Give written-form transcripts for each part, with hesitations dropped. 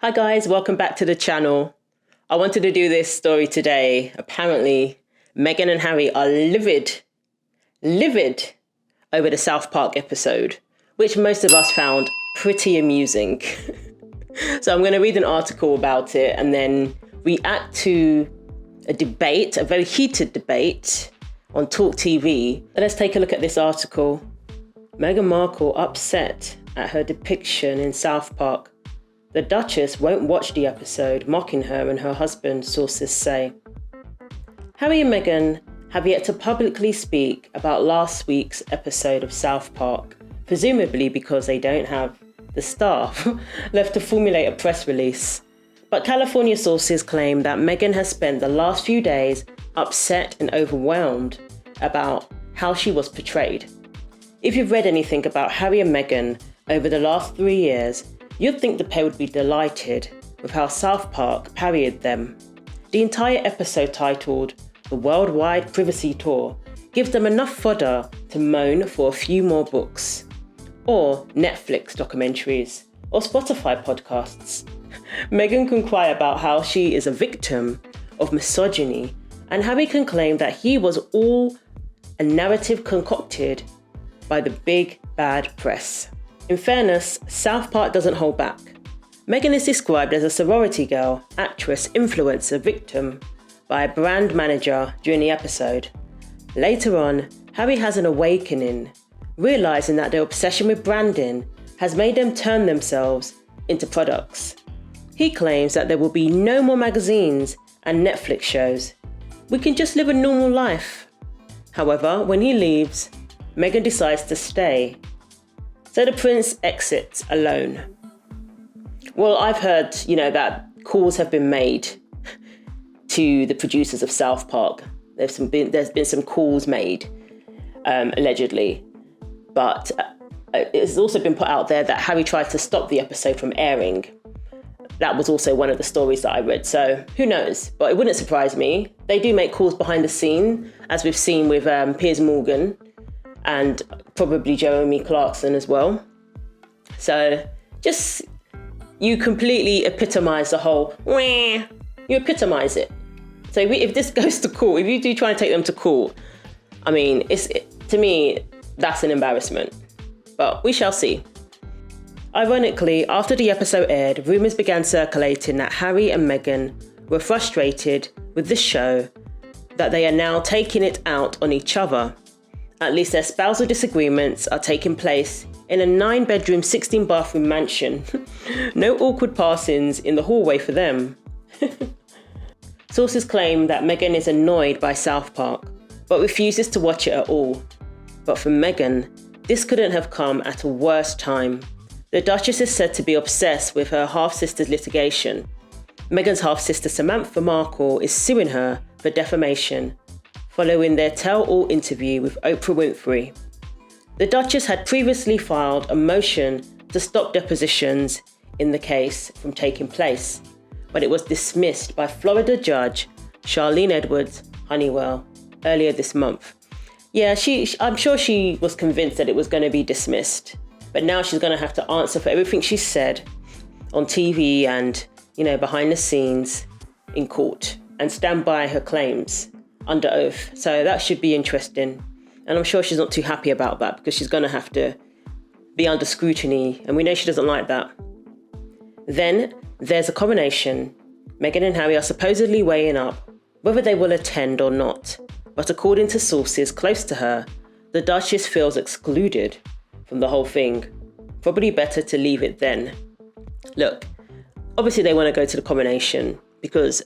Hi guys, welcome back to the channel. I wanted to do this story today. Apparently, Meghan and Harry are livid over the South Park episode, which most of us found pretty amusing. So I'm going to read an article about it and then react to a debate, a very heated debate on Talk TV. And let's take a look at this article. Meghan Markle upset at her depiction in South Park. The Duchess won't watch the episode, mocking her and her husband, sources say. Harry and Meghan have yet to publicly speak about last week's episode of South Park, presumably because they don't have the staff left to formulate a press release. But California sources claim that Meghan has spent the last few days upset and overwhelmed about how she was portrayed. If you've read anything about Harry and Meghan over the last 3 years, you'd think the pair would be delighted with how South Park parodied them. The entire episode, titled The Worldwide Privacy Tour, gives them enough fodder to moan for a few more books, or Netflix documentaries, or Spotify podcasts. Meghan can cry about how she is a victim of misogyny, and Harry can claim that he was all a narrative concocted by the big bad press. In fairness, South Park doesn't hold back. Meghan is described as a sorority girl, actress, influencer, victim by a brand manager during the episode. Later on, Harry has an awakening, realising that their obsession with branding has made them turn themselves into products. He claims that there will be no more magazines and Netflix shows. We can just live a normal life. However, when he leaves, Meghan decides to stay. So the prince exits alone. Well, I've heard, that calls have been made to the producers of South Park. There's been some calls made, allegedly. But it's also been put out there that Harry tried to stop the episode from airing. That was also one of the stories that I read. So who knows? But it wouldn't surprise me. They do make calls behind the scene, as we've seen with Piers Morgan and probably Jeremy Clarkson as well. So you completely epitomise the whole, you epitomise it. So if this goes to court, if you do try and take them to court, to me, that's an embarrassment. But we shall see. Ironically, after the episode aired, rumours began circulating that Harry and Meghan were frustrated with the show, that they are now taking it out on each other. At least their spousal disagreements are taking place in a 9-bedroom, 16-bathroom mansion. No awkward passings in the hallway for them. Sources claim that Meghan is annoyed by South Park, but refuses to watch it at all. But for Meghan, this couldn't have come at a worse time. The Duchess is said to be obsessed with her half-sister's litigation. Meghan's half-sister Samantha Markle is suing her for defamation, following their tell-all interview with Oprah Winfrey. The Duchess had previously filed a motion to stop depositions in the case from taking place, but it was dismissed by Florida Judge Charlene Edwards Honeywell earlier this month. Yeah, I'm sure she was convinced that it was going to be dismissed, but now she's going to have to answer for everything she said on TV and, behind the scenes in court, and stand by her claims under oath. So that should be interesting. And I'm sure she's not too happy about that, because she's going to have to be under scrutiny, and we know she doesn't like that. Then there's a coronation. Meghan and Harry are supposedly weighing up whether they will attend or not. But according to sources close to her, the Duchess feels excluded from the whole thing. Probably better to leave it then. Look, obviously they want to go to the coronation because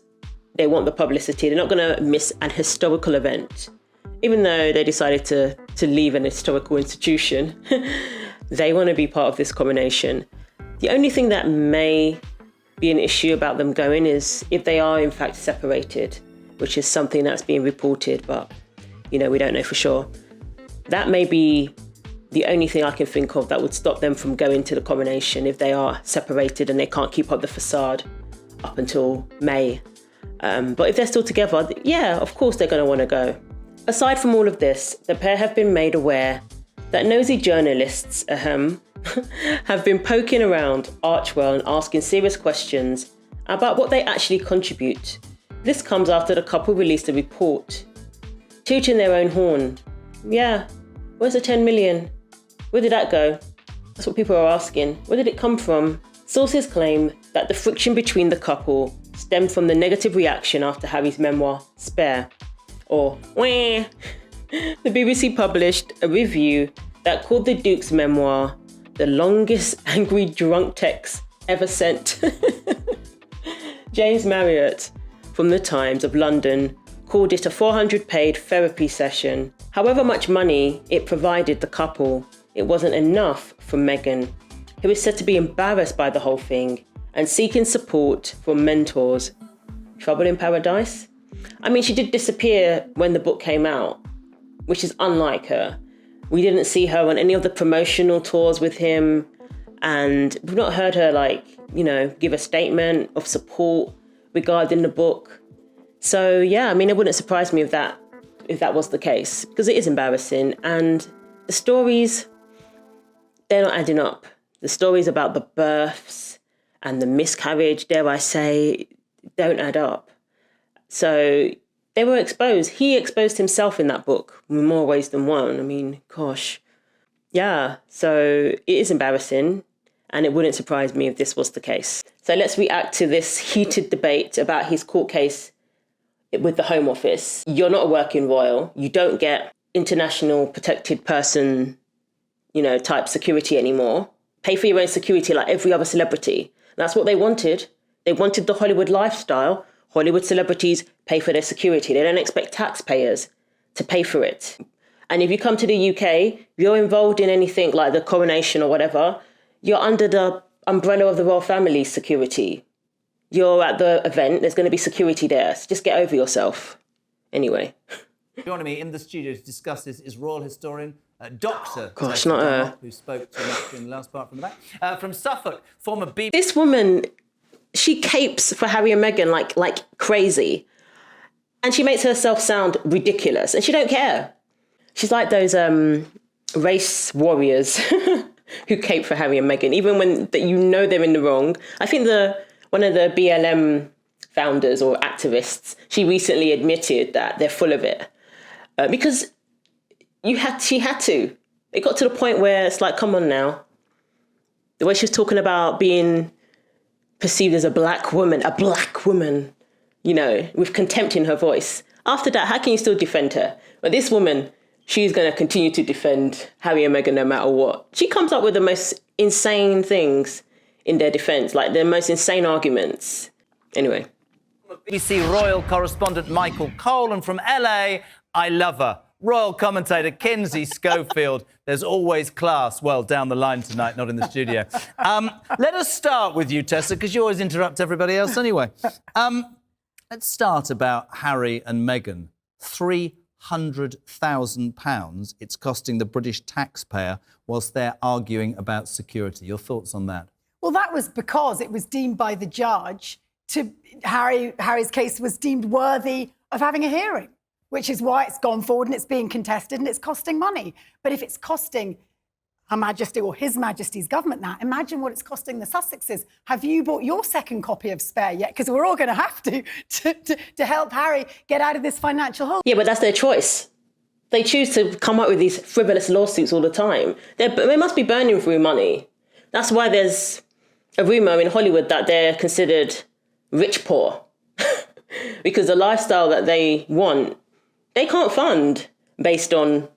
they want the publicity. They're not going to miss an historical event. Even though they decided to leave an historical institution, they want to be part of this coronation. The only thing that may be an issue about them going is if they are in fact separated, which is something that's being reported, but we don't know for sure. That may be the only thing I can think of that would stop them from going to the coronation, if they are separated and they can't keep up the facade up until May. But if they're still together, yeah, of course they're going to want to go. Aside from all of this, the pair have been made aware that nosy journalists have been poking around Archewell and asking serious questions about what they actually contribute. This comes after the couple released a report, tooting their own horn. Yeah, where's the 10 million? Where did that go? That's what people are asking. Where did it come from? Sources claim that the friction between the couple stemmed from the negative reaction after Harry's memoir, Spare, or Waaagh. The BBC published a review that called the Duke's memoir the longest angry drunk text ever sent. James Marriott from the Times of London called it a 400-page therapy session. However much money it provided the couple, it wasn't enough for Meghan, who is said to be embarrassed by the whole thing and seeking support from mentors. Trouble in paradise? I mean, she did disappear when the book came out, which is unlike her. We didn't see her on any of the promotional tours with him, and we've not heard her, give a statement of support regarding the book. So, yeah, I mean, it wouldn't surprise me if that was the case, because it is embarrassing, and the stories, they're not adding up. The stories about the births and the miscarriage, dare I say, don't add up. So they were exposed. He exposed himself in that book in more ways than one. I mean, gosh. Yeah, so it is embarrassing, and it wouldn't surprise me if this was the case. So let's react to this heated debate about his court case with the Home Office. You're not a working royal. You don't get international protected person, type security anymore. Pay for your own security like every other celebrity. That's what they wanted. They wanted the Hollywood lifestyle. Hollywood celebrities pay for their security. They don't expect taxpayers to pay for it. And if you come to the UK, you're involved in anything like the coronation or whatever, you're under the umbrella of the royal family's security. You're at the event, there's going to be security there. So just get over yourself. Anyway. Joining me in the studio to discuss this is royal historian, Dr. Gosh, not her. Who spoke to us in the last part from the back. From Suffolk, former BBC... This woman, she capes for Harry and Meghan like crazy. And she makes herself sound ridiculous. And she don't care. She's like those race warriors who cape for Harry and Meghan, even when they're in the wrong. I think one of the BLM founders or activists, she recently admitted that they're full of it. Because she had to. It got to the point where it's like, come on now. The way she was talking about being perceived as a black woman, with contempt in her voice. After that, how can you still defend her? But this woman, she's going to continue to defend Harry and Meghan no matter what. She comes up with the most insane things in their defense, like the most insane arguments. Anyway. BBC royal correspondent Michael Cole, and from LA, I love her. Royal commentator Kinsey Schofield. There's always class. Well, down the line tonight, not in the studio. Let us start with you, Tessa, because you always interrupt everybody else anyway. Let's start about Harry and Meghan. £300,000 it's costing the British taxpayer whilst they're arguing about security. Your thoughts on that? Well, that was because it was deemed by the judge Harry's case was deemed worthy of having a hearing, which is why it's gone forward and it's being contested and it's costing money. But if it's costing Her Majesty or His Majesty's government that, imagine what it's costing the Sussexes. Have you bought your second copy of Spare yet? Because we're all going to have to help Harry get out of this financial hole. Yeah, but that's their choice. They choose to come up with these frivolous lawsuits all the time. They must be burning through money. That's why there's a rumour in Hollywood that they're considered rich poor. Because the lifestyle that they want, they can't fund based on,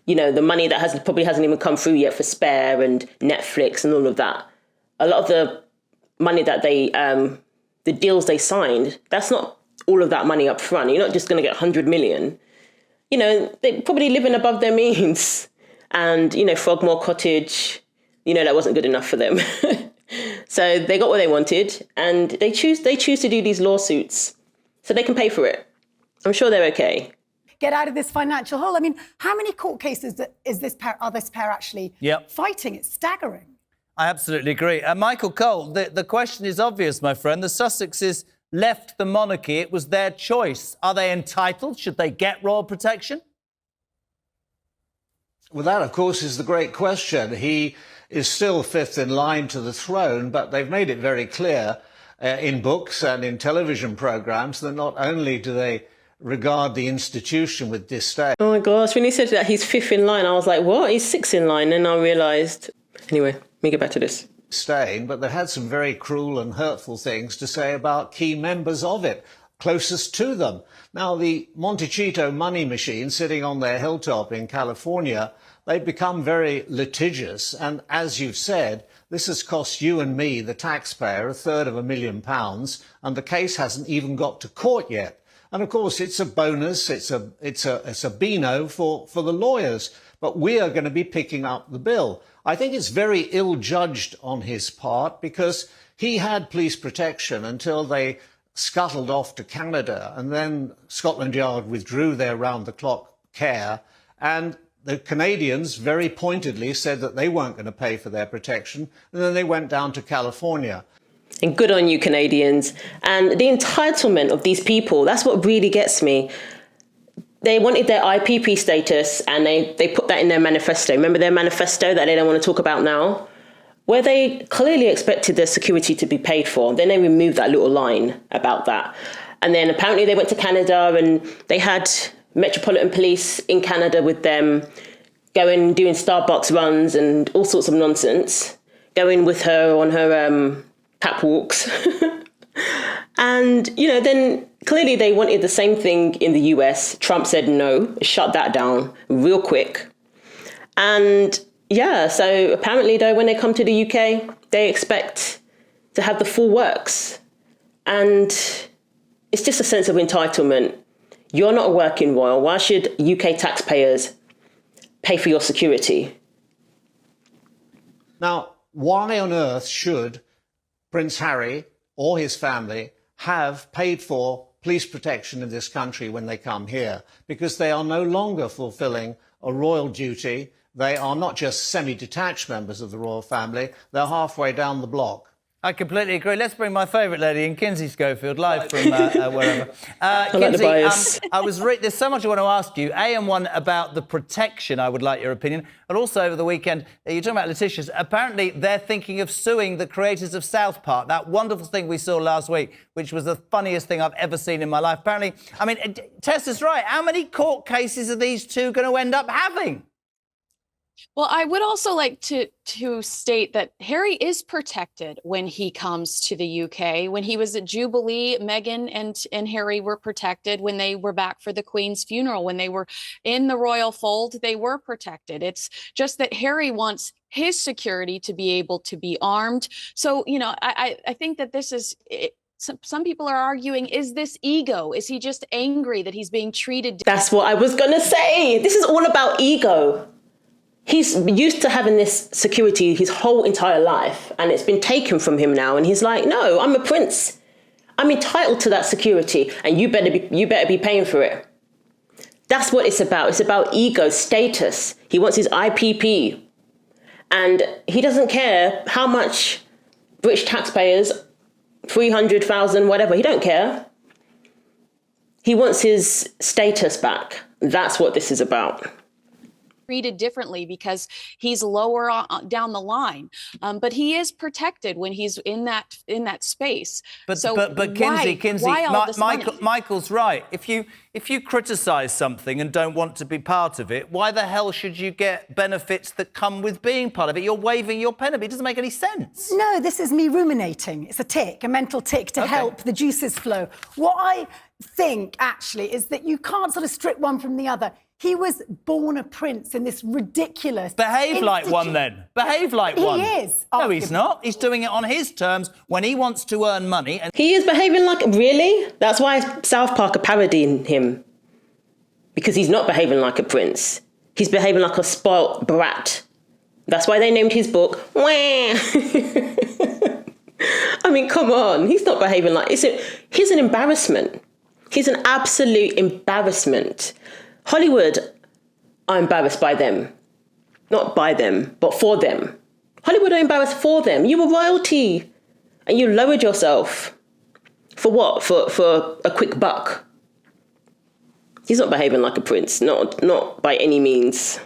the money that probably hasn't even come through yet for Spare and Netflix and all of that. A lot of the money that the deals they signed, that's not all of that money up front. You're not just going to get 100 million. They're probably living above their means. And, Frogmore Cottage, that wasn't good enough for them. So they got what they wanted, and they choose to do these lawsuits so they can pay for it. I'm sure they're okay. Get out of this financial hole. I mean, how many court cases are this pair actually fighting? It's staggering. I absolutely agree. Michael Cole, the question is obvious, my friend. The Sussexes left the monarchy. It was their choice. Are they entitled? Should they get royal protection? Well, that, of course, is the great question. He is still fifth in line to the throne, but they've made it very clear in books and in television programs that not only do they regard the institution with disdain. Oh my gosh, when he said that he's fifth in line, I was like, what? He's sixth in line. And I realised. Anyway, let me get back to this. But they had some very cruel and hurtful things to say about key members of it, closest to them. Now, the Montecito money machine sitting on their hilltop in California, they've become very litigious. And as you've said, this has cost you and me, the taxpayer, £250,000, and the case hasn't even got to court yet. And of course, it's a bonus, it's a beano for the lawyers, but we are going to be picking up the bill. I think it's very ill-judged on his part because he had police protection until they scuttled off to Canada, and then Scotland Yard withdrew their round-the-clock care, and the Canadians very pointedly said that they weren't going to pay for their protection, and then they went down to California. And good on you, Canadians. And the entitlement of these people, that's what really gets me. They wanted their IPP status and they put that in their manifesto. Remember their manifesto that they don't want to talk about now? Where they clearly expected their security to be paid for. Then they removed that little line about that. And then apparently they went to Canada and they had Metropolitan Police in Canada with them, going, doing Starbucks runs and all sorts of nonsense, going with her on her catwalks. And, then clearly they wanted the same thing in the US. Trump said no, shut that down real quick. And so apparently though, when they come to the UK, they expect to have the full works. And it's just a sense of entitlement. You're not a working royal. Why should UK taxpayers pay for your security? Now, why on earth should Prince Harry or his family have paid for police protection in this country when they come here? Because they are no longer fulfilling a royal duty. They are not just semi-detached members of the royal family. They're halfway down the block. I completely agree. Let's bring my favourite lady in, Kinsey Schofield, live from wherever. I like the bias. There's so much I want to ask you. And one about the protection, I would like your opinion. And also over the weekend, you're talking about Letitia's. Apparently, they're thinking of suing the creators of South Park, that wonderful thing we saw last week, which was the funniest thing I've ever seen in my life. Apparently, Tess is right. How many court cases are these two going to end up having? Well, I would also like to state that Harry is protected when he comes to the UK. When he was at Jubilee, Meghan and Harry were protected. When they were back for the Queen's funeral, when they were in the royal fold, they were protected. It's just that Harry wants his security to be able to be armed. So, I think that this is... Some people are arguing, is this ego? Is he just angry that he's being treated... That's what I was going to say. This is all about ego. He's used to having this security his whole entire life, and it's been taken from him now. And he's like, no, I'm a prince. I'm entitled to that security, and you better be paying for it. That's what it's about. It's about ego, status. He wants his IPP. And he doesn't care how much British taxpayers, 300,000, whatever, he don't care. He wants his status back. That's what this is about. Treated differently because he's lower down the line, but he is protected when he's in that space. But Kinsey, why all this money? Michael's right. If you criticise something and don't want to be part of it, why the hell should you get benefits that come with being part of it? You're waving your pen at me. It doesn't make any sense. No, this is me ruminating. It's a tick, a mental tick to help the juices flow. What I think actually is that you can't sort of strip one from the other. He was born a prince in this ridiculous... Behave like one, then. Behave like one. He is. No, he's not. He's doing it on his terms when he wants to earn money. And he is behaving like... Really? That's why South Park are parodying him. Because he's not behaving like a prince. He's behaving like a spoilt brat. That's why they named his book... Wah. I mean, come on. He's not behaving like... He's an embarrassment. He's an absolute embarrassment. Hollywood are embarrassed by them. Not by them, but for them. Hollywood are embarrassed for them. You were royalty. And you lowered yourself. For what? For a quick buck. He's not behaving like a prince. Not by any means.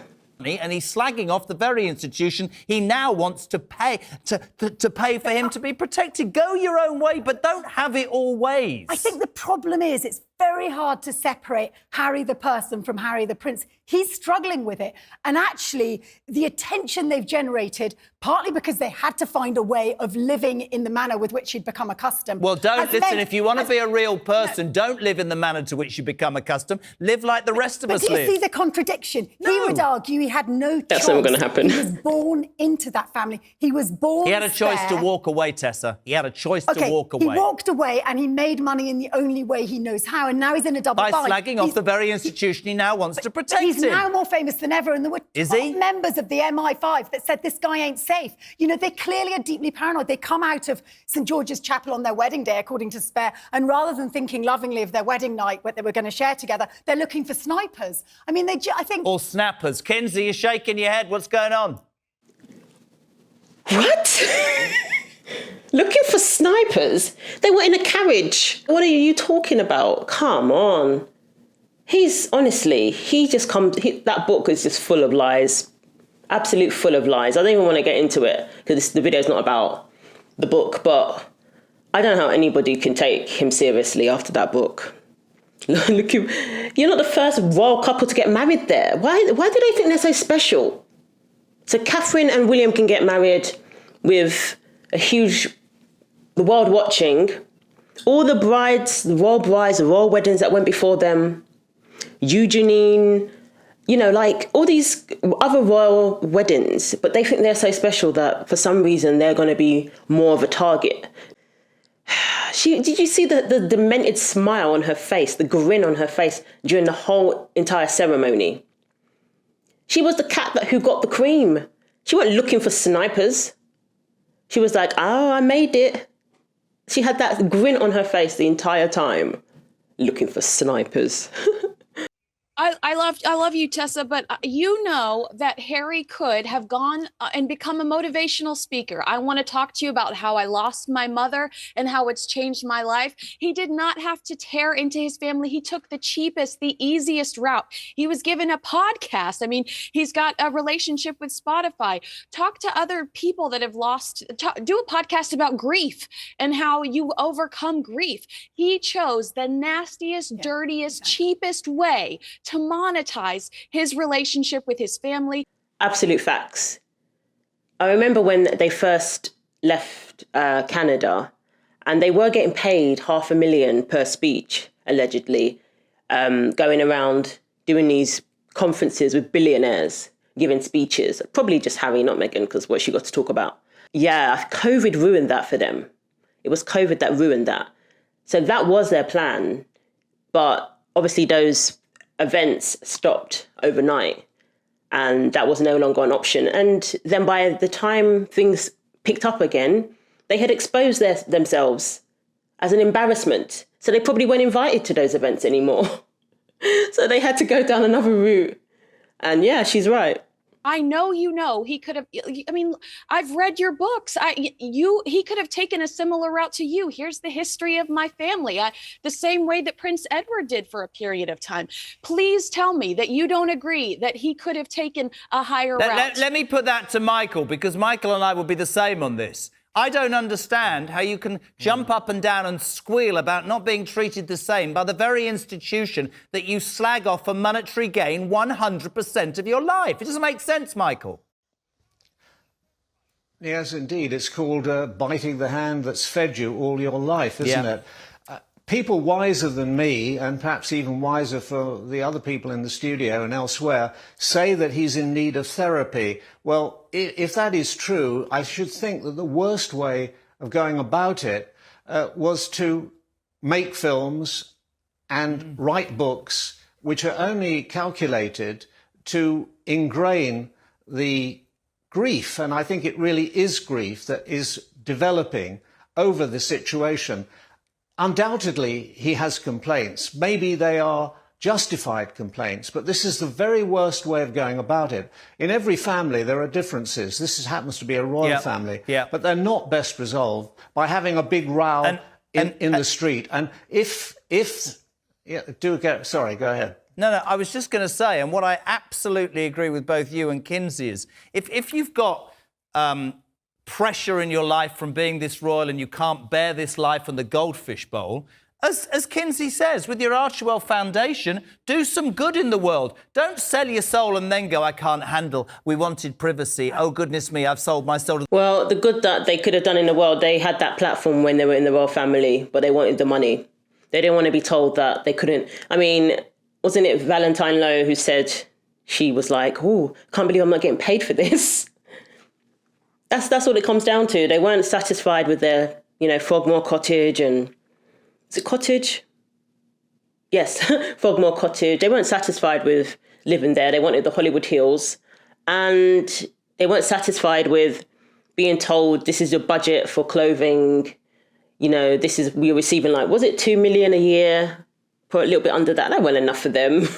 and he's slagging off the very institution he now wants to pay to pay for him to be protected. Go your own way, but don't have it all ways. I think the problem is it's very hard to separate Harry the person from Harry the prince. He's struggling with it. And actually, the attention they've generated, partly because they had to find a way of living in the manner with which he'd become accustomed. Well, if you want to be a real person, don't live in the manner to which you become accustomed. Live like the rest of us live. But do you see the contradiction? No. He would argue he had no choice. That's never going to happen. He was born into that family. He was born He had a choice there. to walk away, Tessa. He had a choice to walk away. He walked away and he made money in the only way he knows how, and now he's in a double By bind. slagging off the very institution he now wants to protect He's him. now more famous than ever, and there were Is top he? members of the MI5 that said this guy ain't safe. You know, they clearly are deeply paranoid. They come out of St George's Chapel on their wedding day, according to Spare, and rather than thinking lovingly of their wedding night, what they were going to share together, they're looking for snipers. I mean, I think... Or snappers. Kinsey, you're shaking your head. What's going on? What? Looking for snipers? They were in a carriage. What are you talking about? Come on. That book is just full of lies. Absolute full of lies. I don't even want to get into it because the video is not about the book, but I don't know how anybody can take him seriously after that book. Look, you're not the first royal couple to get married there. Why do they think they're so special? So Catherine and William can get married with the world watching. All the brides, the royal weddings that went before them, Eugenie, like all these other royal weddings, but they think they're so special that for some reason they're going to be more of a target. Did you see the demented smile on her face, the grin on her face during the whole entire ceremony? She was the cat who got the cream. She wasn't looking for snipers. She was like, oh, I made it. She had that grin on her face the entire time, looking for snipers. I love you, Tessa, but you know that Harry could have gone and become a motivational speaker. I want to talk to you about how I lost my mother and how it's changed my life. He did not have to tear into his family. He took the cheapest, the easiest route. He was given a podcast. I mean, he's got a relationship with Spotify. Talk to other people that have do a podcast about grief and how you overcome grief. He chose the nastiest, dirtiest, cheapest way to monetize his relationship with his family. Absolute facts. I remember when they first left Canada and they were getting paid $500,000 per speech, allegedly, going around doing these conferences with billionaires, giving speeches. Probably just Harry, not Meghan, because what she got to talk about. Yeah, COVID ruined that for them. It was COVID that ruined that. So that was their plan. But obviously those events stopped overnight and that was no longer an option. And then by the time things picked up again, they had exposed themselves as an embarrassment. So they probably weren't invited to those events anymore. So they had to go down another route. And yeah, she's right. I know, he could have, I mean, I've read your books. He could have taken a similar route to you. Here's the history of my family, the same way that Prince Edward did for a period of time. Please tell me that you don't agree that he could have taken a higher route. Let me put that to Michael, because Michael and I will be the same on this. I don't understand how you can jump up and down and squeal about not being treated the same by the very institution that you slag off for monetary gain 100% of your life. It doesn't make sense, Michael. Yes, indeed. It's called biting the hand that's fed you all your life, isn't it? People wiser than me, and perhaps even wiser for the other people in the studio and elsewhere, say that he's in need of therapy. Well, if that is true, I should think that the worst way of going about it was to make films and write books which are only calculated to ingrain the grief, and I think it really is grief that is developing over the situation. Undoubtedly, he has complaints. Maybe they are justified complaints, but this is the very worst way of going about it. In every family, there are differences. This happens to be a royal family, but they're not best resolved by having a big row in the street. And sorry, go ahead. No, I was just going to say, and what I absolutely agree with both you and Kinsey is, if you've got pressure in your life from being this royal and you can't bear this life and the goldfish bowl, as Kinsey says, with your Archewell Foundation, do some good in the world. Don't sell your soul and then go, I can't handle, we wanted privacy. Oh, goodness me, I've sold my soul. Well, the good that they could have done in the world, they had that platform when they were in the royal family, but they wanted the money. They didn't want to be told that they couldn't. I mean, wasn't it Valentine Lowe who said, she was like, oh, can't believe I'm not getting paid for this. That's what it comes down to. They weren't satisfied with their, Frogmore Cottage and... Is it cottage? Yes, Frogmore Cottage. They weren't satisfied with living there. They wanted the Hollywood Hills. And they weren't satisfied with being told this is your budget for clothing. We're receiving was it 2 million a year? For a little bit under that. That wasn't enough for them.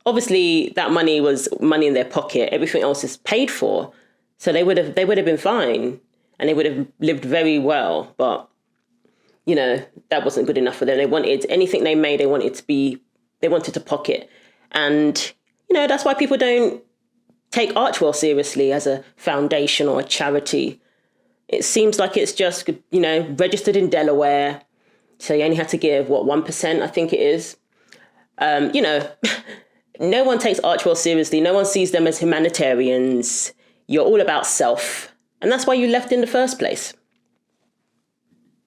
Obviously, that money was money in their pocket. Everything else is paid for. So they would have been fine. And they would have lived very well. But that wasn't good enough for them. They wanted anything they made, they wanted to pocket. And, that's why people don't take Archewell seriously as a foundation or a charity. It seems like it's just, registered in Delaware. So you only had to give, 1%, I think it is. No one takes Archewell seriously. No one sees them as humanitarians. You're all about self. And that's why you left in the first place.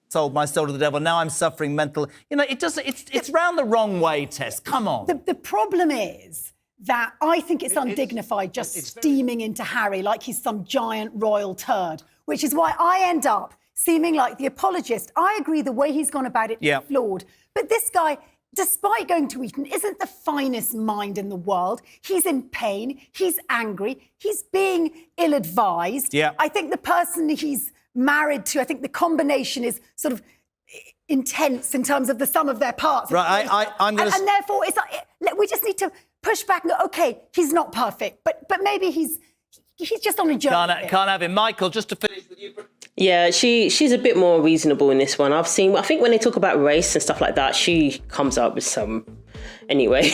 Sold my soul to the devil. Now I'm suffering mental. It's round the wrong way, Tess. Come on. The problem is that I think it's undignified just steaming into Harry like he's some giant royal turd, which is why I end up seeming like the apologist. I agree the way he's gone about it is flawed. But this guy, despite going to Eton, isn't the finest mind in the world. He's in pain. He's angry. He's being ill-advised. Yeah. I think the person he's married to, I think the combination is sort of intense in terms of the sum of their parts. Right, I'm going to... And therefore, it's we just need to push back and go, OK, he's not perfect, but maybe he's just on a journey. Can't have him. Michael, just to finish with you... Yeah, she's a bit more reasonable in this one. I think when they talk about race and stuff like that, she comes up with some... Anyway,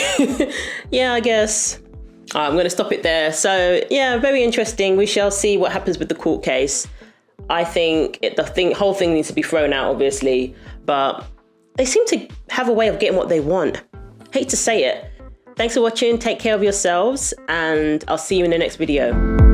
yeah, I guess. I'm going to stop it there. So, yeah, very interesting. We shall see what happens with the court case. I think the whole thing needs to be thrown out, obviously, but they seem to have a way of getting what they want. Hate to say it. Thanks for watching. Take care of yourselves, and I'll see you in the next video.